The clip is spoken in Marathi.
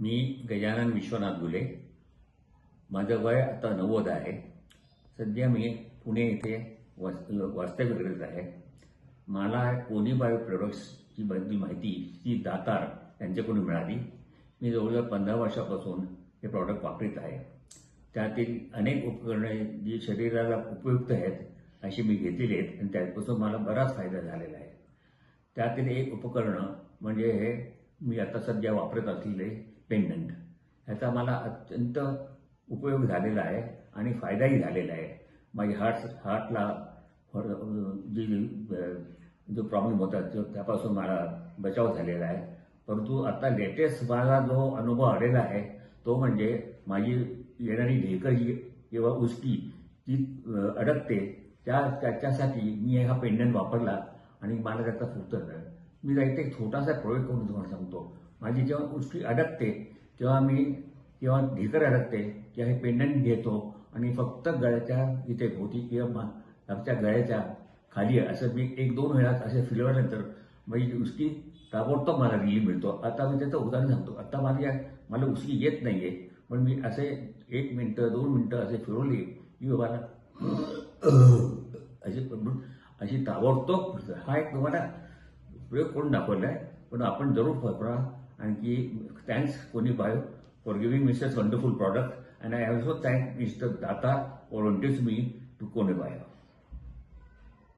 मी गजानन विश्वनाथ गुले. माझं वय आता 90 आहे. सध्या मी पुणे येथे वास्तव्य करीत आहे. मला कोणी बायो प्रोडक्ट्सची बद्दल माहिती जी दातार यांच्याकडून मिळाली. मी जवळजवळ 15 वर्षापासून हे प्रॉडक्ट वापरत आहे. त्यातील अनेक उपकरणे जी शरीराला उपयुक्त आहेत अशी मी घेतलेली आहेत आणि त्यापासून मला बराच फायदा झालेला आहे. त्यातील एक उपकरण म्हणजे हे मी आता सध्या वापरत असलेले पेंडंट. ह्याचा मला अत्यंत उपयोग झालेला आहे आणि फायदाही झालेला आहे. माझ्या हार्टला जो प्रॉब्लेम होता त्यापासून मला बचाव झालेला आहे. परंतु आता लेटेस्ट मला जो अनुभव आलेला आहे तो म्हणजे माझी येणारी ढेकर जी किंवा उचकी ती अडकते त्याच्यासाठी मी हा पेंडंट वापरला आणि मला त्याचा फक्त झाला. मी जायचं एक छोटासा प्रयोग करून तुम्हाला सांगतो. माझी जेव्हा उचकी अडकते तेव्हा ढेकर अडकते तेव्हा हे पेंडंट घेतो आणि फक्त गळ्याच्या इथे भोवती किंवा आमच्या गळ्याच्या खाली असं मी 1-2 वेळा असे फिरवल्यानंतर माझी उचकी ताबडतोब मला रिलीफ मिळतो. आता मी त्याचं उदाहरण सांगतो. आता मला उचकी येत नाहीये, पण मी असे 1 मिनिटं 2 मिनिटं असे फिरवले की बाबा अशी ताबडतोब. हा एक तुम्हाला प्रयोग करून दाखवला आहे, पण आपण जरूर वापरा. आणखी थँक्स कोणी bio for giving me such wonderful product, and I also thank Mr. Data for introducing me to Kone Bio.